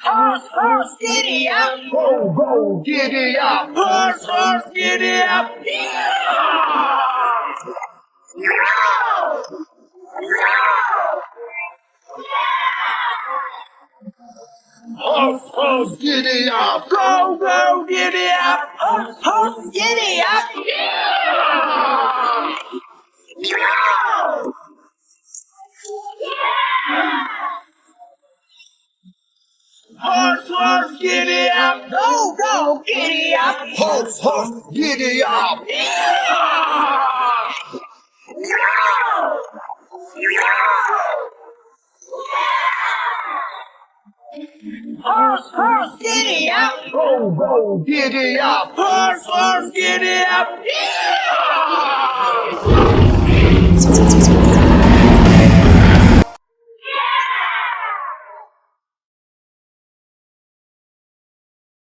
Horse, horse, giddy up. Go, go, giddy up. Horse, horse, giddy up. Yeah! Yeah! Horse, horse, giddy up. Go, go, giddy up. Horse, horse, giddy up. Yeah! Yeah! Horse, horse, giddy up. Go, go, giddy up. Horse, horse, giddy up. Yeah! Yeah! Horse, horse, giddy up. Go, go, giddy up. Horse, horse, giddy up. Yeah!